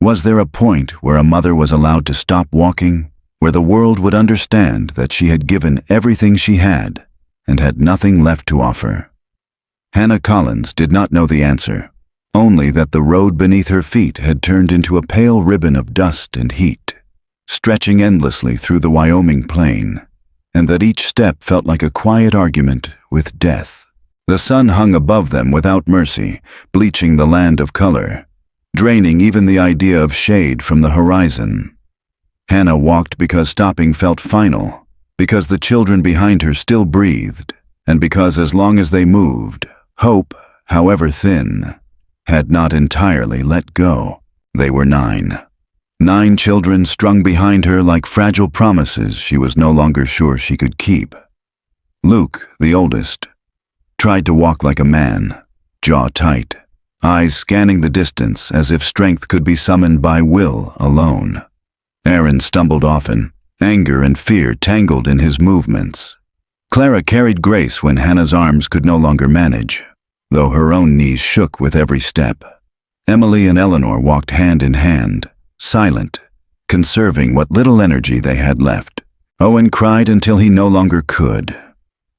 Was there a point where a mother was allowed to stop walking, where the world would understand that she had given everything she had and had nothing left to offer? Hannah Collins did not know the answer, only that the road beneath her feet had turned into a pale ribbon of dust and heat, stretching endlessly through the Wyoming plain, and that each step felt like a quiet argument with death. The sun hung above them without mercy, bleaching the land of color, draining even the idea of shade from the horizon. Hannah walked because stopping felt final, because the children behind her still breathed, and because as long as they moved, hope, however thin, had not entirely let go. They were 9. 9 children strung behind her like fragile promises she was no longer sure she could keep. Luke, the oldest, tried to walk like a man, jaw tight, eyes scanning the distance as if strength could be summoned by will alone. Aaron stumbled often, anger and fear tangled in his movements. Clara carried Grace when Hannah's arms could no longer manage, though her own knees shook with every step. Emily and Eleanor walked hand in hand, silent, conserving what little energy they had left. Owen cried until he no longer could.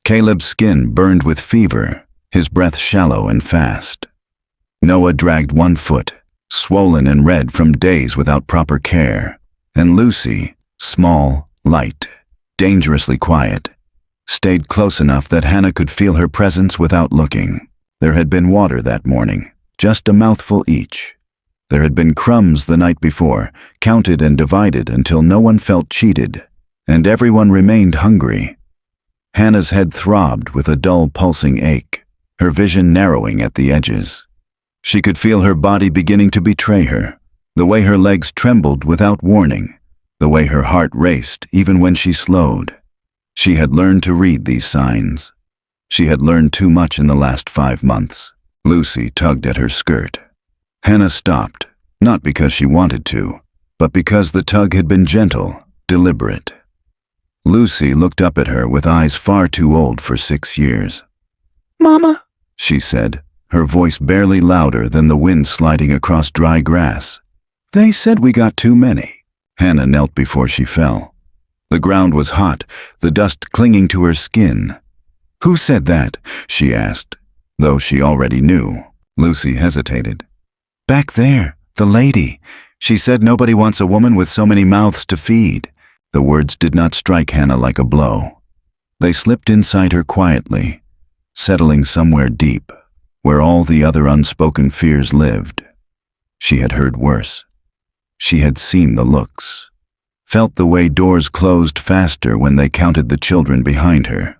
Caleb's skin burned with fever, his breath shallow and fast. Noah dragged one foot, swollen and red from days without proper care, and Lucy, small, light, dangerously quiet, stayed close enough that Hannah could feel her presence without looking. There had been water that morning, just a mouthful each. There had been crumbs the night before, counted and divided until no one felt cheated, and everyone remained hungry. Hannah's head throbbed with a dull pulsing ache, her vision narrowing at the edges. She could feel her body beginning to betray her, the way her legs trembled without warning, the way her heart raced even when she slowed. She had learned to read these signs. She had learned too much in the last 5 months. Lucy tugged at her skirt. Hannah stopped, not because she wanted to, but because the tug had been gentle, deliberate. Lucy looked up at her with eyes far too old for 6 years. "Mama," she said, her voice barely louder than the wind sliding across dry grass. "They said we got too many." Hannah knelt before she fell. The ground was hot, the dust clinging to her skin. "Who said that?" she asked, though she already knew. Lucy hesitated. "Back there, the lady. She said nobody wants a woman with so many mouths to feed." The words did not strike Hannah like a blow. They slipped inside her quietly, settling somewhere deep, where all the other unspoken fears lived. She had heard worse. She had seen the looks, felt the way doors closed faster when they counted the children behind her.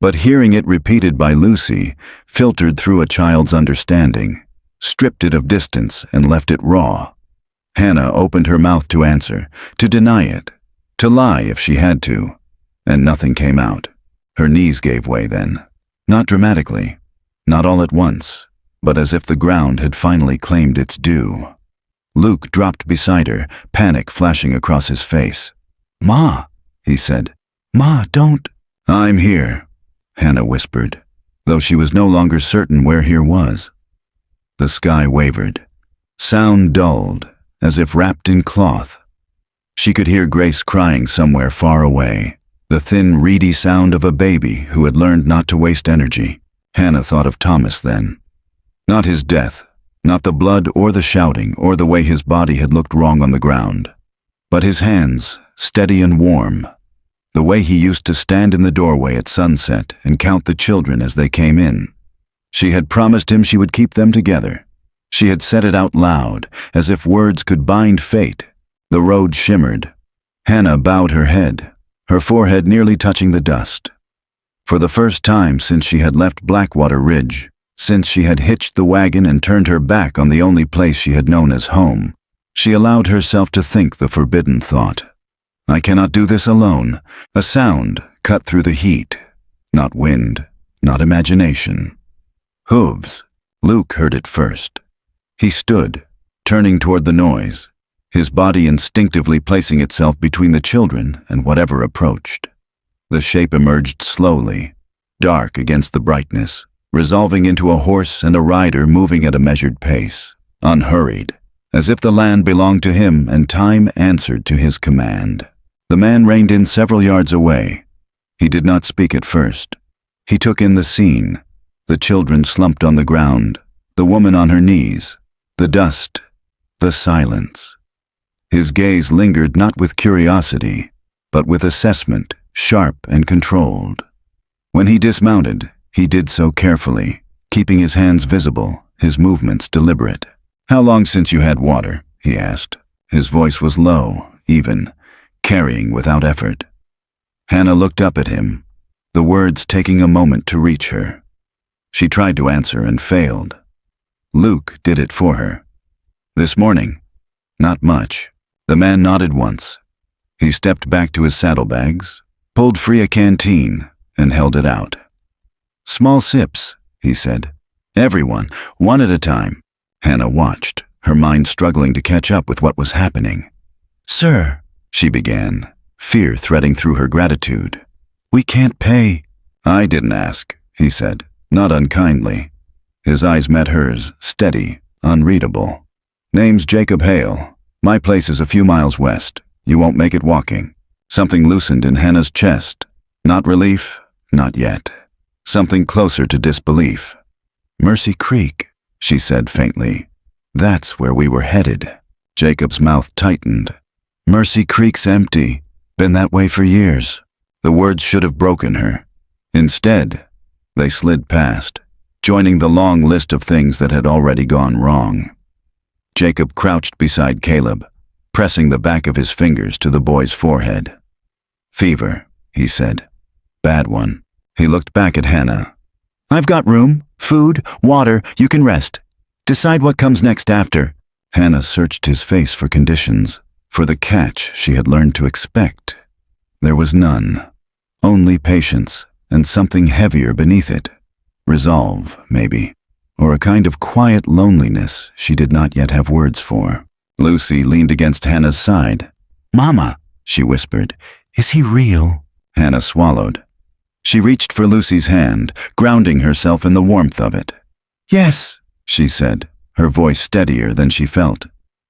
But hearing it repeated by Lucy filtered through a child's understanding, stripped it of distance and left it raw. Hannah opened her mouth to answer, to deny it, to lie if she had to, and nothing came out. Her knees gave way then, not dramatically, not all at once, but as if the ground had finally claimed its due. Luke dropped beside her, panic flashing across his face. "Ma," he said. "Ma, don't." "I'm here," Hannah whispered, though she was no longer certain where here was. The sky wavered. Sound dulled, as if wrapped in cloth. She could hear Grace crying somewhere far away, the thin, reedy sound of a baby who had learned not to waste energy. Hannah thought of Thomas then. Not his death, not the blood or the shouting or the way his body had looked wrong on the ground, but his hands, steady and warm, the way he used to stand in the doorway at sunset and count the children as they came in. She had promised him she would keep them together. She had said it out loud, as if words could bind fate. The road shimmered. Hannah bowed her head, her forehead nearly touching the dust. For the first time since she had left Blackwater Ridge, since she had hitched the wagon and turned her back on the only place she had known as home, she allowed herself to think the forbidden thought. "I cannot do this alone." A sound cut through the heat. Not wind, not imagination. Hooves. Luke heard it first. He stood, turning toward the noise, his body instinctively placing itself between the children and whatever approached. The shape emerged slowly, dark against the brightness, resolving into a horse and a rider moving at a measured pace, unhurried, as if the land belonged to him and time answered to his command. The man reined in several yards away. He did not speak at first. He took in the scene, the children slumped on the ground, the woman on her knees, the dust, the silence. His gaze lingered not with curiosity, but with assessment, sharp and controlled. When he dismounted, he did so carefully, keeping his hands visible, his movements deliberate. "How long since you had water?" he asked. His voice was low, even, carrying without effort. Hannah looked up at him, the words taking a moment to reach her. She tried to answer and failed. Luke did it for her. "This morning." "Not much." The man nodded once. He stepped back to his saddlebags, pulled free a canteen, and held it out. "Small sips," he said. "Everyone, one at a time." Hannah watched, her mind struggling to catch up with what was happening. "Sir," she began, fear threading through her gratitude. "We can't pay." "I didn't ask," he said, not unkindly. His eyes met hers, steady, unreadable. "Name's Jacob Hale. My place is a few miles west. You won't make it walking." Something loosened in Hannah's chest. Not relief, not yet. Something closer to disbelief. "Mercy Creek," she said faintly. "That's where we were headed." Jacob's mouth tightened. "Mercy Creek's empty. Been that way for years." The words should have broken her. Instead, they slid past, joining the long list of things that had already gone wrong. Jacob crouched beside Caleb, pressing the back of his fingers to the boy's forehead. "Fever," he said. "Bad one." He looked back at Hannah. "I've got room, food, water, you can rest. Decide what comes next after." Hannah searched his face for conditions, for the catch she had learned to expect. There was none. Only patience, and something heavier beneath it. Resolve, maybe, or a kind of quiet loneliness she did not yet have words for. Lucy leaned against Hannah's side. "Mama," she whispered, "is he real?" Hannah swallowed. She reached for Lucy's hand, grounding herself in the warmth of it. "Yes," she said, her voice steadier than she felt.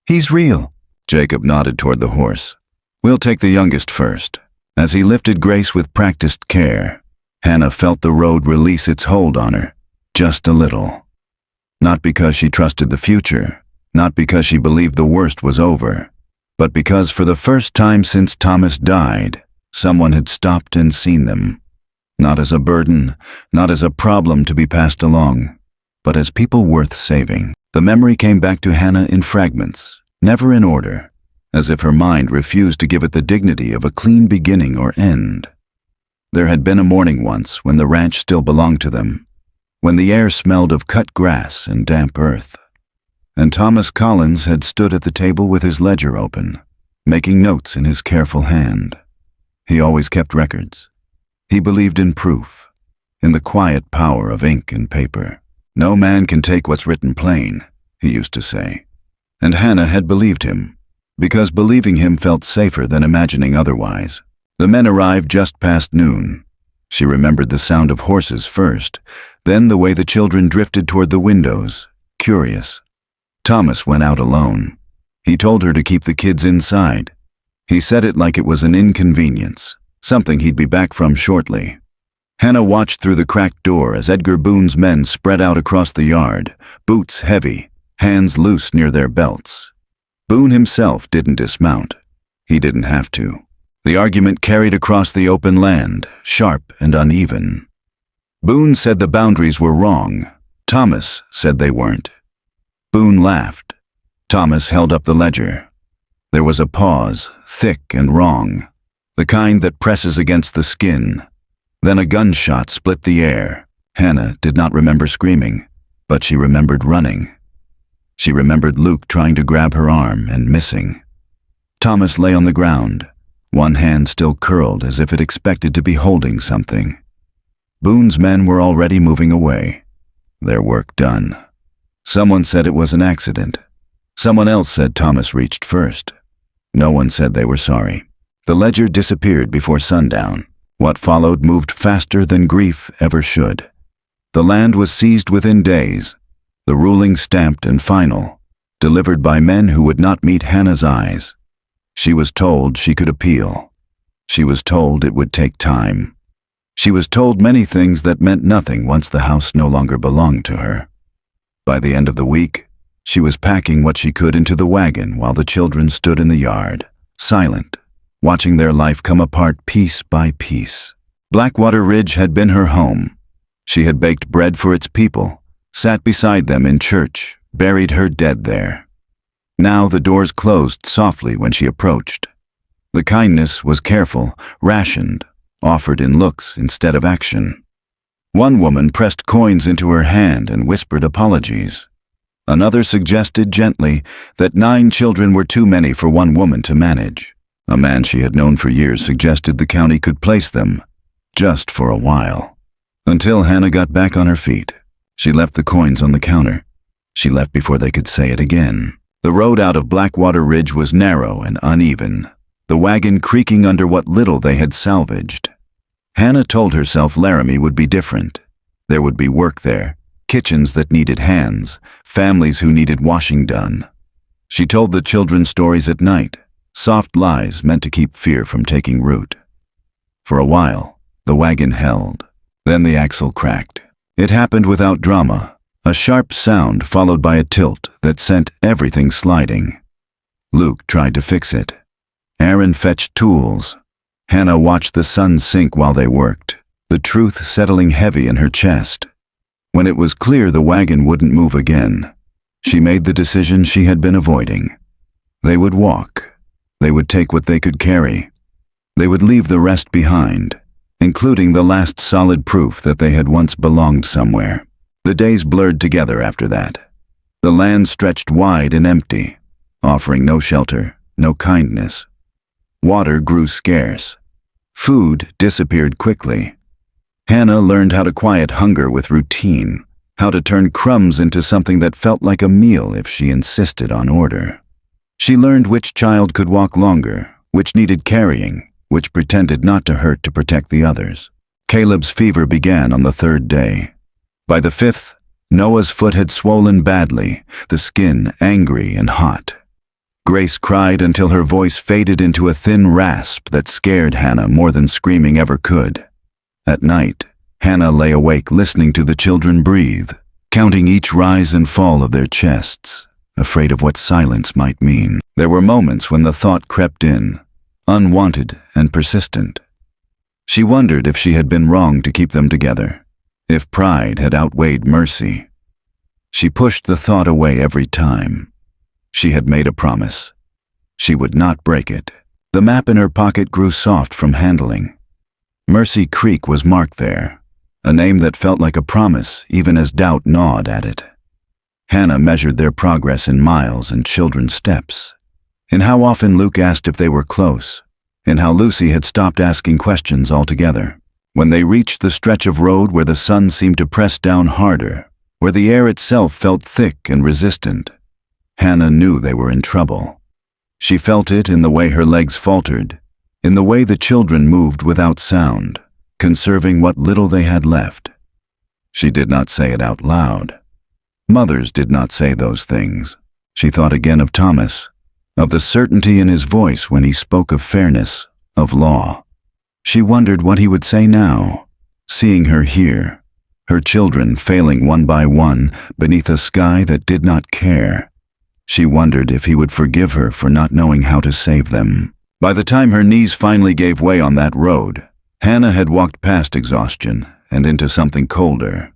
"He's real." Jacob nodded toward the horse. "We'll take the youngest first." As he lifted Grace with practiced care, Hannah felt the road release its hold on her, just a little. Not because she trusted the future, not because she believed the worst was over, but because for the first time since Thomas died, someone had stopped and seen them. Not as a burden, not as a problem to be passed along, but as people worth saving. The memory came back to Hannah in fragments, never in order, as if her mind refused to give it the dignity of a clean beginning or end. There had been a morning once when the ranch still belonged to them, when the air smelled of cut grass and damp earth. And Thomas Collins had stood at the table with his ledger open, making notes in his careful hand. He always kept records. He believed in proof, in the quiet power of ink and paper. "No man can take what's written plain," he used to say. And Hannah had believed him, because believing him felt safer than imagining otherwise. The men arrived just past noon. She remembered the sound of horses first, then the way the children drifted toward the windows, curious. Thomas went out alone. He told her to keep the kids inside. He said it like it was an inconvenience, something he'd be back from shortly. Hannah watched through the cracked door as Edgar Boone's men spread out across the yard, boots heavy, hands loose near their belts. Boone himself didn't dismount. He didn't have to. The argument carried across the open land, sharp and uneven. Boone said the boundaries were wrong. Thomas said they weren't. Boone laughed. Thomas held up the ledger. There was a pause, thick and wrong, the kind that presses against the skin. Then a gunshot split the air. Hannah did not remember screaming, but she remembered running. She remembered Luke trying to grab her arm and missing. Thomas lay on the ground, one hand still curled as if it expected to be holding something. Boone's men were already moving away, their work done. Someone said it was an accident. Someone else said Thomas reached first. No one said they were sorry. The ledger disappeared before sundown. What followed moved faster than grief ever should. The land was seized within days, the ruling stamped and final. delivered by men who would not meet Hannah's eyes. She was told she could appeal. She was told it would take time. She was told many things that meant nothing once the house no longer belonged to her. By the end of the week, she was packing what she could into the wagon while the children stood in the yard, silent, watching their life come apart piece by piece. Blackwater Ridge had been her home. She had baked bread for its people, sat beside them in church, buried her dead there. Now the doors closed softly when she approached. The kindness was careful, rationed, offered in looks instead of action. One woman pressed coins into her hand and whispered apologies. Another suggested gently that 9 children were too many for one woman to manage. A man she had known for years suggested the county could place them, just for a while. Until Hannah got back on her feet. She left the coins on the counter. She left before they could say it again. The road out of Blackwater Ridge was narrow and uneven, the wagon creaking under what little they had salvaged. Hannah told herself Laramie would be different. There would be work there, kitchens that needed hands, families who needed washing done. She told the children stories at night, soft lies meant to keep fear from taking root. For a while, the wagon held. Then the axle cracked. It happened without drama, a sharp sound followed by a tilt that sent everything sliding. Luke tried to fix it. Aaron fetched tools. Hannah watched the sun sink while they worked, the truth settling heavy in her chest. When it was clear the wagon wouldn't move again, she made the decision she had been avoiding. They would walk. They would take what they could carry. They would leave the rest behind, including the last solid proof that they had once belonged somewhere. The days blurred together after that. The land stretched wide and empty, offering no shelter, no kindness. Water grew scarce. Food disappeared quickly. Hannah learned how to quiet hunger with routine, how to turn crumbs into something that felt like a meal if she insisted on order. She learned which child could walk longer, which needed carrying, which pretended not to hurt to protect the others. Caleb's fever began on the 3rd day. By the 5th, Noah's foot had swollen badly, the skin angry and hot. Grace cried until her voice faded into a thin rasp that scared Hannah more than screaming ever could. At night, Hannah lay awake listening to the children breathe, counting each rise and fall of their chests, afraid of what silence might mean. There were moments when the thought crept in, unwanted and persistent. She wondered if she had been wrong to keep them together, if pride had outweighed mercy. She pushed the thought away every time. She had made a promise. She would not break it. The map in her pocket grew soft from handling. Mercy Creek was marked there, a name that felt like a promise even as doubt gnawed at it. Hannah measured their progress in miles and children's steps, in how often Luke asked if they were close, in how Lucy had stopped asking questions altogether. When they reached the stretch of road where the sun seemed to press down harder, where the air itself felt thick and resistant, Hannah knew they were in trouble. She felt it in the way her legs faltered, in the way the children moved without sound, conserving what little they had left. She did not say it out loud. Mothers did not say those things. She thought again of Thomas, of the certainty in his voice when he spoke of fairness, of law. She wondered what he would say now, seeing her here, her children failing one by one beneath a sky that did not care. She wondered if he would forgive her for not knowing how to save them. By the time her knees finally gave way on that road, Hannah had walked past exhaustion and into something colder.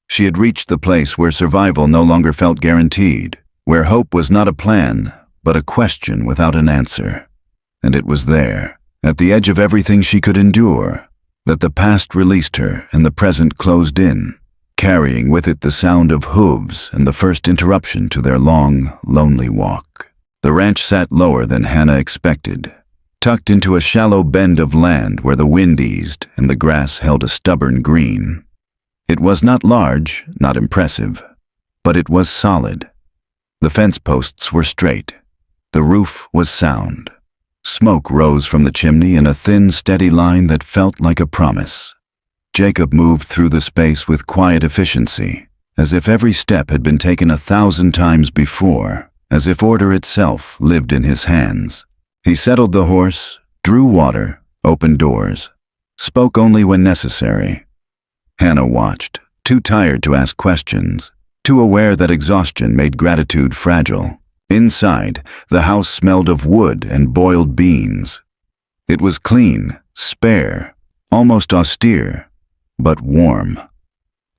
She had reached the place where survival no longer felt guaranteed, where hope was not a plan, but a question without an answer. And it was there, at the edge of everything she could endure, that the past released her and the present closed in, carrying with it the sound of hooves and the first interruption to their long, lonely walk. The ranch sat lower than Hannah expected, tucked into a shallow bend of land where the wind eased and the grass held a stubborn green. It was not large, not impressive, but it was solid. The fence posts were straight. The roof was sound. Smoke rose from the chimney in a thin, steady line that felt like a promise. Jacob moved through the space with quiet efficiency, as if every step had been taken 1,000 times before. as if order itself lived in his hands. He settled the horse, drew water, opened doors, spoke only when necessary. Hannah watched, too tired to ask questions, too aware that exhaustion made gratitude fragile. Inside, the house smelled of wood and boiled beans. It was clean, spare, almost austere, but warm.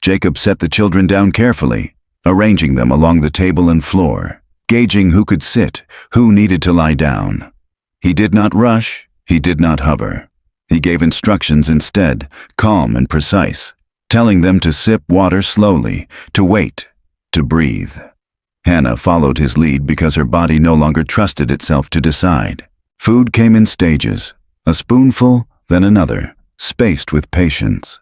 Jacob set the children down carefully, arranging them along the table and floor, gauging who could sit, who needed to lie down. He did not rush, he did not hover. He gave instructions instead, calm and precise, telling them to sip water slowly, to wait, to breathe. Hannah followed his lead because her body no longer trusted itself to decide. Food came in stages, a spoonful, then another, spaced with patience.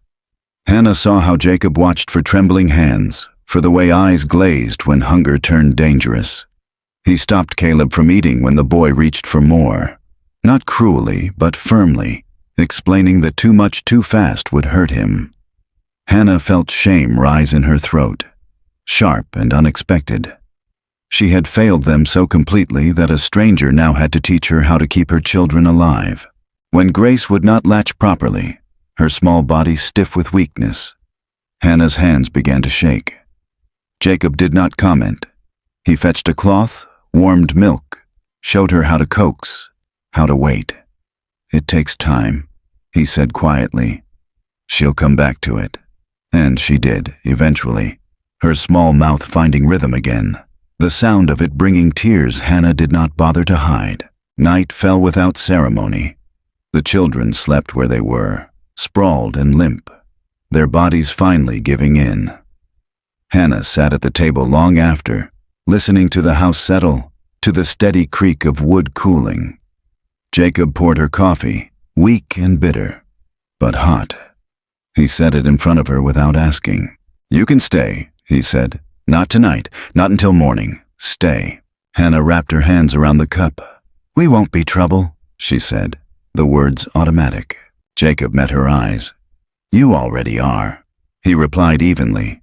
Hannah saw how Jacob watched for trembling hands, for the way eyes glazed when hunger turned dangerous. He stopped Caleb from eating when the boy reached for more, not cruelly, but firmly, explaining that too much too fast would hurt him. Hannah felt shame rise in her throat, sharp and unexpected. She had failed them so completely that a stranger now had to teach her how to keep her children alive. When Grace would not latch properly, her small body stiff with weakness, Hannah's hands began to shake. Jacob did not comment. He fetched a cloth, warmed milk, showed her how to coax, how to wait. "It takes time," he said quietly. "She'll come back to it." And she did, eventually, her small mouth finding rhythm again. The sound of it bringing tears Hannah did not bother to hide. Night fell without ceremony. The children slept where they were, sprawled and limp, their bodies finally giving in. Hannah sat at the table long after, listening to the house settle, to the steady creak of wood cooling. Jacob poured her coffee, weak and bitter, but hot. He set it in front of her without asking. "You can stay," he said. "Not tonight, not until morning. Stay." Hannah wrapped her hands around the cup. "We won't be trouble," she said, the words automatic. Jacob met her eyes. "You already are," he replied evenly.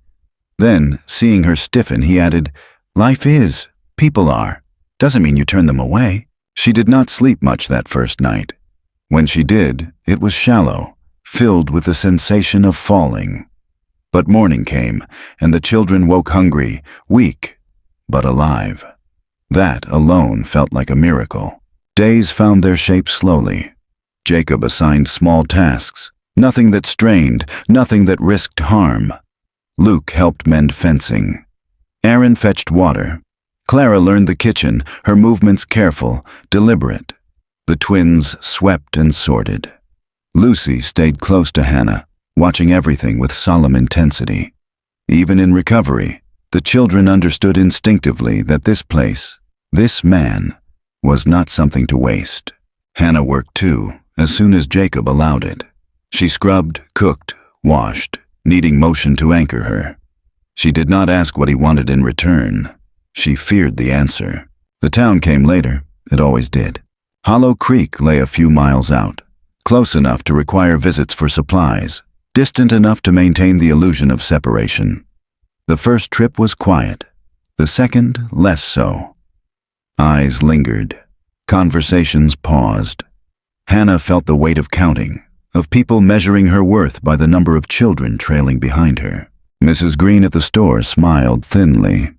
Then, seeing her stiffen, he added, "Life is, people are. Doesn't mean you turn them away." She did not sleep much that first night. When she did, it was shallow, filled with the sensation of falling. But morning came, and the children woke hungry, weak, but alive. That alone felt like a miracle. Days found their shape slowly. Jacob assigned small tasks, nothing that strained, nothing that risked harm. Luke helped mend fencing. Aaron fetched water. Clara learned the kitchen, her movements careful, deliberate. The twins swept and sorted. Lucy stayed close to Hannah, watching everything with solemn intensity. Even in recovery, the children understood instinctively that this place, this man, was not something to waste. Hannah worked too, as soon as Jacob allowed it. She scrubbed, cooked, washed, needing motion to anchor her. She did not ask what he wanted in return. She feared the answer. The town came later, it always did. Hollow Creek lay a few miles out, close enough to require visits for supplies, distant enough to maintain the illusion of separation. The first trip was quiet, the second less so. Eyes lingered, conversations paused. Hannah felt the weight of counting, of people measuring her worth by the number of children trailing behind her. Mrs. Green at the store smiled thinly.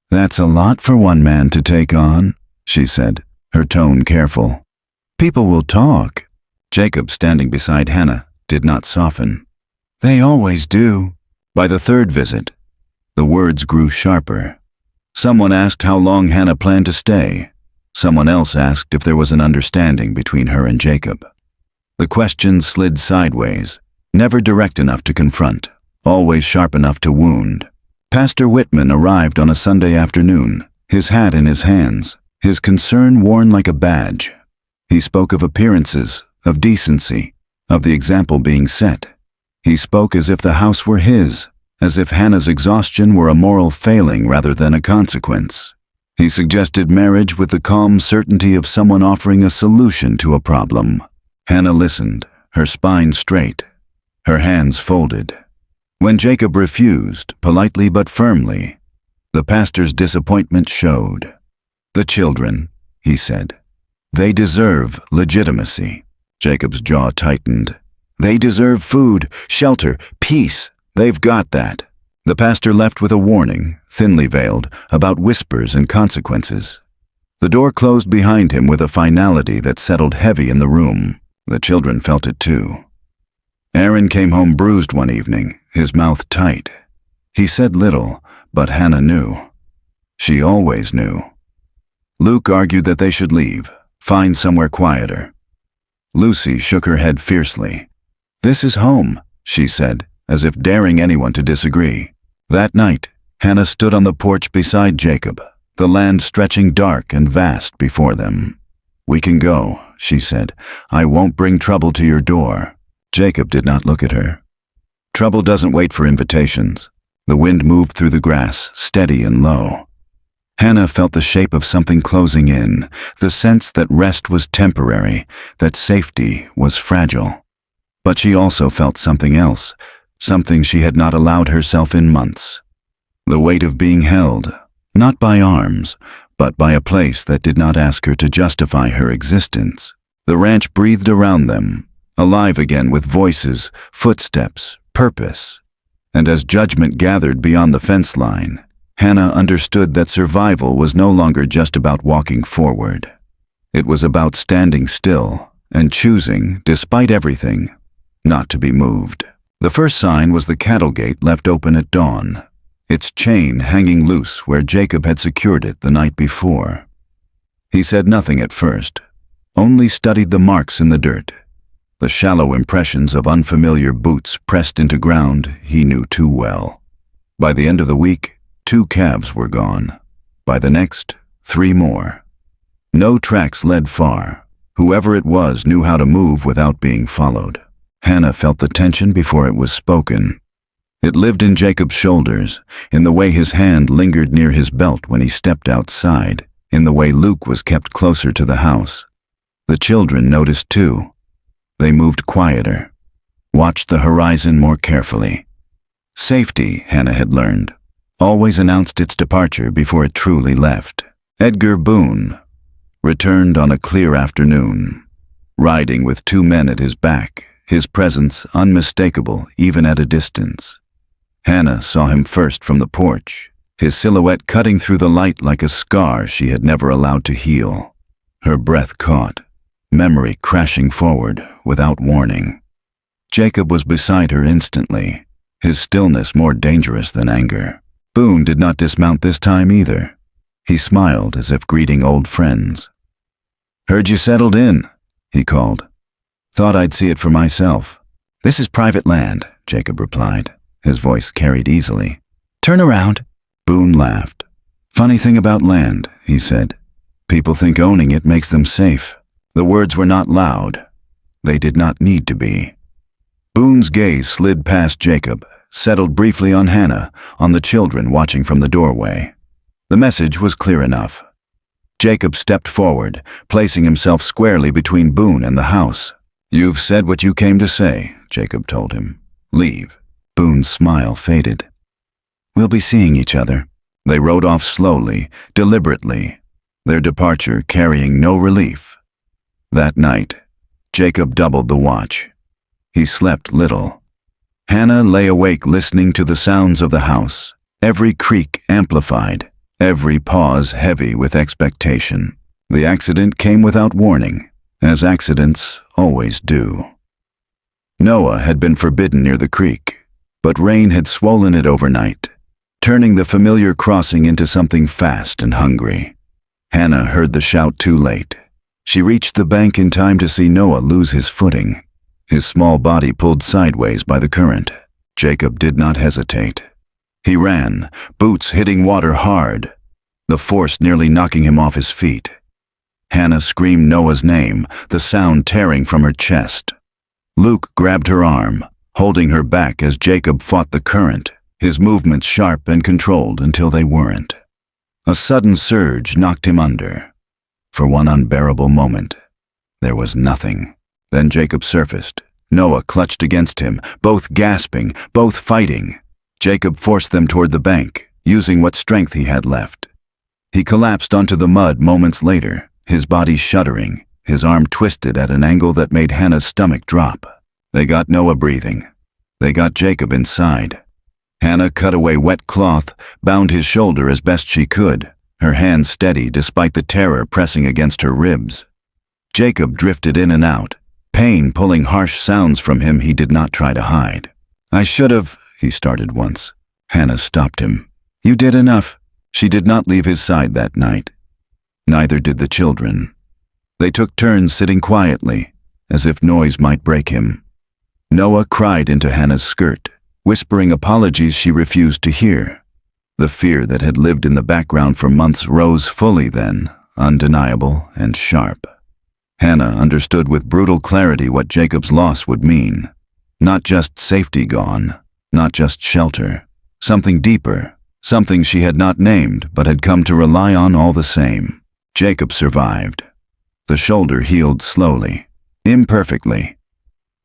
"That's a lot for one man to take on," she said, her tone careful. "People will talk." Jacob, standing beside Hannah, did not soften. "They always do." By the third visit, the words grew sharper. Someone asked how long Hannah planned to stay. Someone else asked if there was an understanding between her and Jacob. The questions slid sideways, never direct enough to confront, always sharp enough to wound. Pastor Whitman arrived on a Sunday afternoon, his hat in his hands, his concern worn like a badge. He spoke of appearances, of decency, of the example being set. He spoke as if the house were his, as if Hannah's exhaustion were a moral failing rather than a consequence. He suggested marriage with the calm certainty of someone offering a solution to a problem. Hannah listened, her spine straight, her hands folded. When Jacob refused, politely but firmly, the pastor's disappointment showed. "The children," he said. "They deserve legitimacy." Jacob's jaw tightened. "They deserve food, shelter, peace. They've got that." The pastor left with a warning, thinly veiled, about whispers and consequences. The door closed behind him with a finality that settled heavy in the room. The children felt it too. Aaron came home bruised one evening, his mouth tight. He said little, but Hannah knew. She always knew. Luke argued that they should leave, find somewhere quieter. Lucy shook her head fiercely. "This is home," she said, as if daring anyone to disagree. That night, Hannah stood on the porch beside Jacob, the land stretching dark and vast before them. "We can go," she said. "I won't bring trouble to your door." Jacob did not look at her. Trouble doesn't wait for invitations. The wind moved through the grass, steady and low. Hannah felt the shape of something closing in, the sense that rest was temporary, that safety was fragile. But she also felt something else, something she had not allowed herself in months. The weight of being held, not by arms, but by a place that did not ask her to justify her existence. The ranch breathed around them, alive again with voices, footsteps, purpose. And as judgment gathered beyond the fence line, Hannah understood that survival was no longer just about walking forward. It was about standing still and choosing, despite everything, not to be moved. The first sign was the cattle gate left open at dawn, its chain hanging loose where Jacob had secured it the night before. He said nothing at first, only studied the marks in the dirt, the shallow impressions of unfamiliar boots pressed into ground he knew too well. By the end of the week, 2 calves were gone. By the next, 3 more. No tracks led far. Whoever it was knew how to move without being followed. Hannah felt the tension before it was spoken. It lived in Jacob's shoulders, in the way his hand lingered near his belt when he stepped outside, in the way Luke was kept closer to the house. The children noticed too. They moved quieter, watched the horizon more carefully. Safety, Hannah had learned, always announced its departure before it truly left. Edgar Boone returned on a clear afternoon, riding with 2 men at his back, his presence unmistakable even at a distance. Hannah saw him first from the porch, his silhouette cutting through the light like a scar she had never allowed to heal. Her breath caught, memory crashing forward without warning. Jacob was beside her instantly, his stillness more dangerous than anger. Boone did not dismount this time either. He smiled as if greeting old friends. "Heard you settled in," he called. "Thought I'd see it for myself." "This is private land," Jacob replied, his voice carried easily. "Turn around." Boone laughed. "Funny thing about land," he said. "People think owning it makes them safe." The words were not loud. They did not need to be. Boone's gaze slid past Jacob, settled briefly on Hannah, on the children watching from the doorway. The message was clear enough. Jacob stepped forward, placing himself squarely between Boone and the house. "You've said what you came to say," Jacob told him. "Leave." Boone's smile faded. "We'll be seeing each other." They rode off slowly, deliberately, their departure carrying no relief. That night, Jacob doubled the watch. He slept little. Hannah lay awake listening to the sounds of the house, every creak amplified, every pause heavy with expectation. The accident came without warning, as accidents always do. Noah had been forbidden near the creek, but rain had swollen it overnight, turning the familiar crossing into something fast and hungry. Hannah heard the shout too late. She reached the bank in time to see Noah lose his footing, his small body pulled sideways by the current. Jacob did not hesitate. He ran, boots hitting water hard, the force nearly knocking him off his feet. Hannah screamed Noah's name, the sound tearing from her chest. Luke grabbed her arm, holding her back as Jacob fought the current, his movements sharp and controlled until they weren't. A sudden surge knocked him under. For one unbearable moment, there was nothing. Then Jacob surfaced. Noah clutched against him, both gasping, both fighting. Jacob forced them toward the bank, using what strength he had left. He collapsed onto the mud moments later, his body shuddering, his arm twisted at an angle that made Hannah's stomach drop. They got Noah breathing. They got Jacob inside. Hannah cut away wet cloth, bound his shoulder as best she could, her hand steady despite the terror pressing against her ribs. Jacob drifted in and out, pain pulling harsh sounds from him he did not try to hide. "I should have," he started once. Hannah stopped him. "You did enough." She did not leave his side that night. Neither did the children. They took turns sitting quietly, as if noise might break him. Noah cried into Hannah's skirt, whispering apologies she refused to hear. The fear that had lived in the background for months rose fully then, undeniable and sharp. Hannah understood with brutal clarity what Jacob's loss would mean. Not just safety gone, not just shelter. Something deeper, something she had not named but had come to rely on all the same. Jacob survived. The shoulder healed slowly, imperfectly.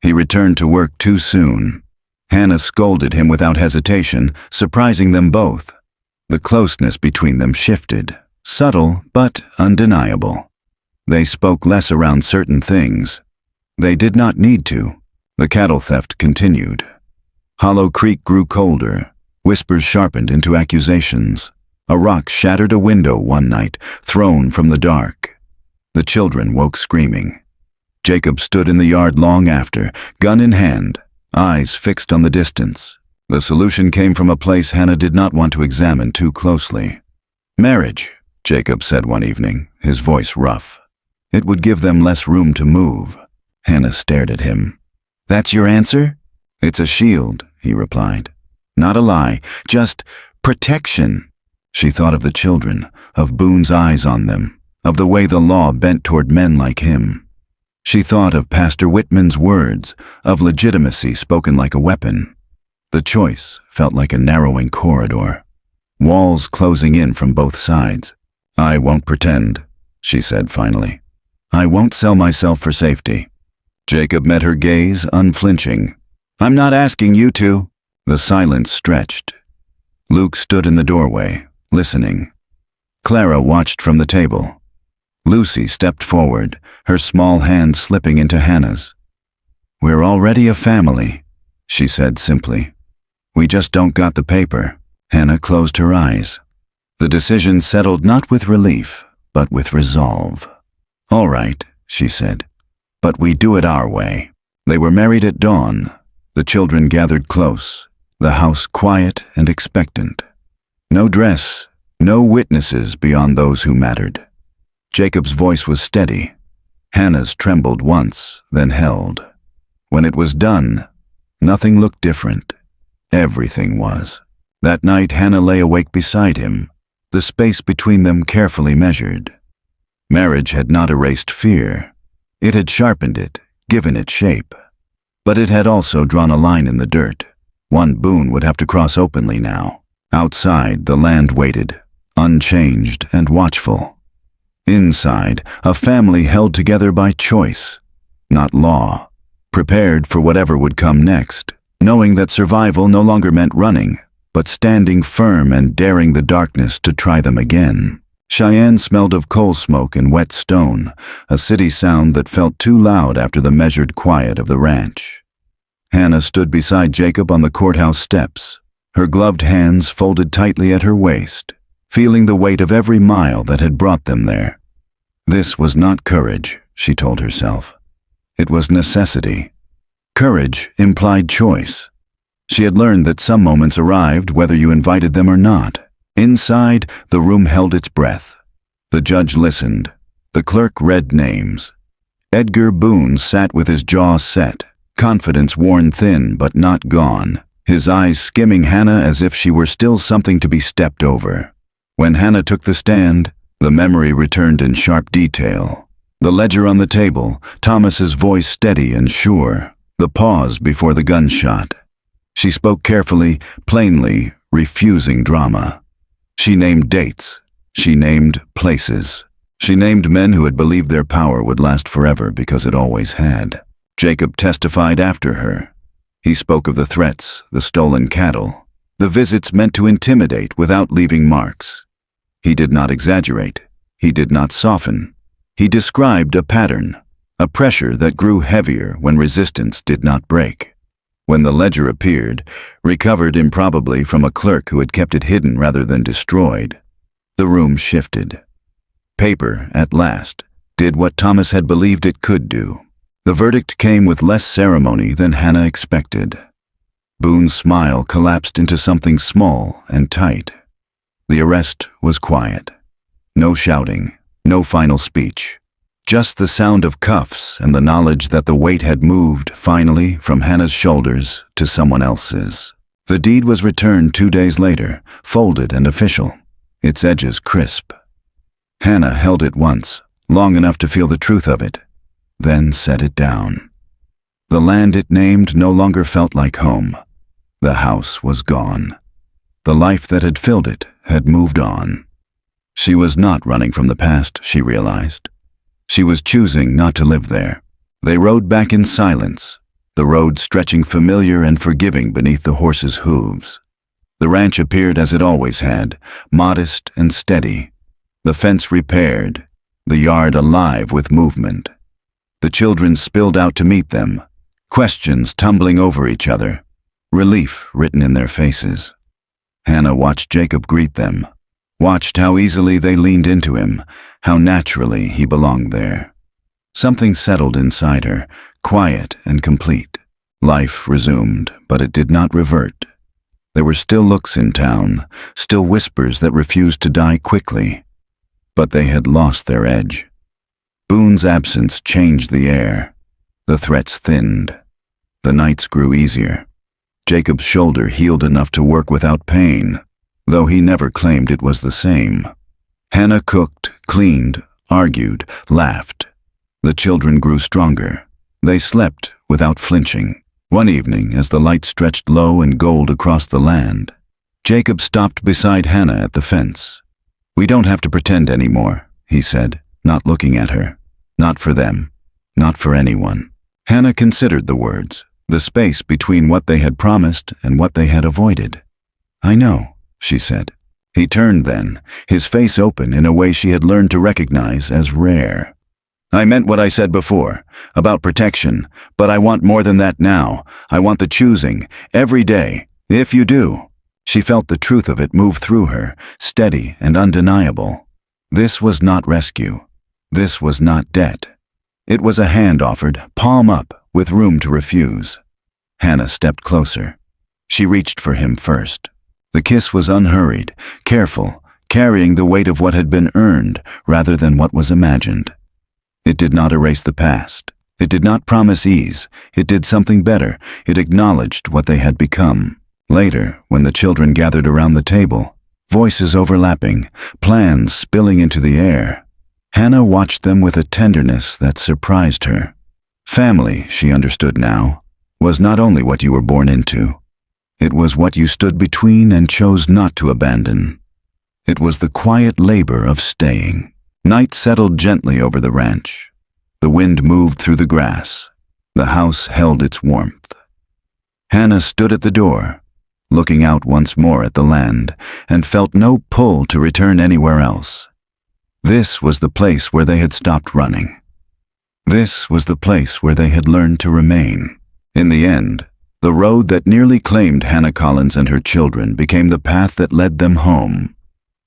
He returned to work too soon. Hannah scolded him without hesitation, surprising them both. The closeness between them shifted, subtle but undeniable. They spoke less around certain things. They did not need to. The cattle theft continued. Hollow Creek grew colder. Whispers sharpened into accusations. A rock shattered a window one night, thrown from the dark. The children woke screaming. Jacob stood in the yard long after, gun in hand, eyes fixed on the distance. The solution came from a place Hannah did not want to examine too closely. "Marriage," Jacob said one evening, his voice rough. "It would give them less room to move." Hannah stared at him. "That's your answer?" "It's a shield," he replied. "Not a lie, just protection." She thought of the children, of Boone's eyes on them, of the way the law bent toward men like him. She thought of Pastor Whitman's words, of legitimacy spoken like a weapon. The choice felt like a narrowing corridor, walls closing in from both sides. "I won't pretend," she said finally. "I won't sell myself for safety." Jacob met her gaze, unflinching. "I'm not asking you to." The silence stretched. Luke stood in the doorway, listening. Clara watched from the table. Lucy stepped forward, her small hand slipping into Hannah's. "We're already a family," she said simply. "We just don't got the paper." Hannah closed her eyes. The decision settled not with relief, but with resolve. "All right," she said, "but we do it our way." They were married at dawn. The children gathered close, the house quiet and expectant. No dress, no witnesses beyond those who mattered. Jacob's voice was steady. Hannah's trembled once, then held. When it was done, nothing looked different. Everything was. That night Hannah lay awake beside him, the space between them carefully measured. Marriage had not erased fear. It had sharpened it, given it shape. But it had also drawn a line in the dirt. One Boone would have to cross openly now. Outside, the land waited, unchanged and watchful. Inside, a family held together by choice, not law, prepared for whatever would come next, knowing that survival no longer meant running, but standing firm and daring the darkness to try them again. Cheyenne smelled of coal smoke and wet stone, a city sound that felt too loud after the measured quiet of the ranch. Hannah stood beside Jacob on the courthouse steps, her gloved hands folded tightly at her waist, feeling the weight of every mile that had brought them there. This was not courage, she told herself. It was necessity. Courage implied choice. She had learned that some moments arrived whether you invited them or not. Inside, the room held its breath. The judge listened. The clerk read names. Edgar Boone sat with his jaw set, confidence worn thin but not gone, his eyes skimming Hannah as if she were still something to be stepped over. When Hannah took the stand, the memory returned in sharp detail. The ledger on the table, Thomas's voice steady and sure, the pause before the gunshot. She spoke carefully, plainly, refusing drama. She named dates. She named places. She named men who had believed their power would last forever because it always had. Jacob testified after her. He spoke of the threats, the stolen cattle, the visits meant to intimidate without leaving marks. He did not exaggerate. He did not soften. He described a pattern, a pressure that grew heavier when resistance did not break. When the ledger appeared, recovered improbably from a clerk who had kept it hidden rather than destroyed, the room shifted. Paper, at last, did what Thomas had believed it could do. The verdict came with less ceremony than Hannah expected. Boone's smile collapsed into something small and tight. The arrest was quiet. No shouting, no final speech. Just the sound of cuffs and the knowledge that the weight had moved, finally, from Hannah's shoulders to someone else's. The deed was returned 2 days later, folded and official, its edges crisp. Hannah held it once, long enough to feel the truth of it, then set it down. The land it named no longer felt like home. The house was gone. The life that had filled it had moved on. She was not running from the past, she realized. She was choosing not to live there. They rode back in silence, the road stretching familiar and forgiving beneath the horses' hooves. The ranch appeared as it always had, modest and steady. The fence repaired, the yard alive with movement. The children spilled out to meet them, questions tumbling over each other, relief written in their faces. Hannah watched Jacob greet them, watched how easily they leaned into him, how naturally he belonged there. Something settled inside her, quiet and complete. Life resumed, but it did not revert. There were still looks in town, still whispers that refused to die quickly, but they had lost their edge. Boone's absence changed the air. The threats thinned. The nights grew easier. Jacob's shoulder healed enough to work without pain, though he never claimed it was the same. Hannah cooked, cleaned, argued, laughed. The children grew stronger. They slept without flinching. One evening, as the light stretched low and gold across the land, Jacob stopped beside Hannah at the fence. "We don't have to pretend anymore," he said, not looking at her. Not for them. Not for anyone. Hannah considered the words, the space between what they had promised and what they had avoided. "I know," she said. He turned then, his face open in a way she had learned to recognize as rare. "I meant what I said before, about protection, but I want more than that now. I want the choosing, every day, if you do." She felt the truth of it move through her, steady and undeniable. This was not rescue. This was not debt. It was a hand offered, palm up, with room to refuse. Hannah stepped closer. She reached for him first. The kiss was unhurried, careful, carrying the weight of what had been earned rather than what was imagined. It did not erase the past. It did not promise ease. It did something better. It acknowledged what they had become. Later, when the children gathered around the table, voices overlapping, plans spilling into the air, Hannah watched them with a tenderness that surprised her. Family, she understood now, was not only what you were born into. It was what you stood between and chose not to abandon. It was the quiet labor of staying. Night settled gently over the ranch. The wind moved through the grass. The house held its warmth. Hannah stood at the door, looking out once more at the land, and felt no pull to return anywhere else. This was the place where they had stopped running. This was the place where they had learned to remain. In the end, the road that nearly claimed Hannah Collins and her children became the path that led them home.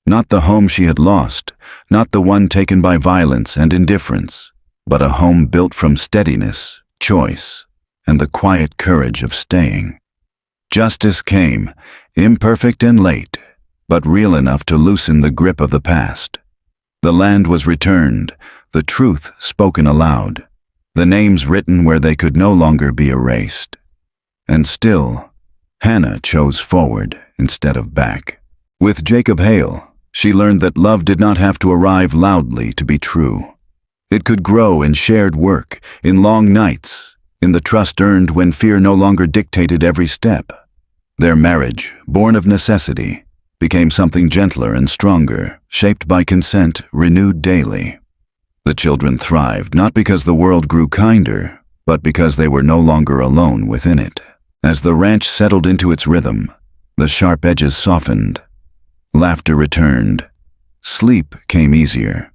Not the home she had lost, not the one taken by violence and indifference, but a home built from steadiness, choice, and the quiet courage of staying. Justice came, imperfect and late, but real enough to loosen the grip of the past. The land was returned, the truth spoken aloud, the names written where they could no longer be erased. And still, Hannah chose forward instead of back. With Jacob Hale, she learned that love did not have to arrive loudly to be true. It could grow in shared work, in long nights, in the trust earned when fear no longer dictated every step. Their marriage, born of necessity, became something gentler and stronger, shaped by consent renewed daily. The children thrived not because the world grew kinder, but because they were no longer alone within it. As the ranch settled into its rhythm, the sharp edges softened. Laughter returned. sleep came easier.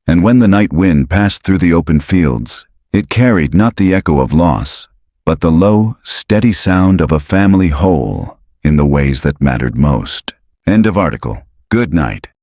And when the night wind passed through the open fields, it carried not the echo of loss, but the low, steady sound of a family whole in the ways that mattered most. End of article. Good night.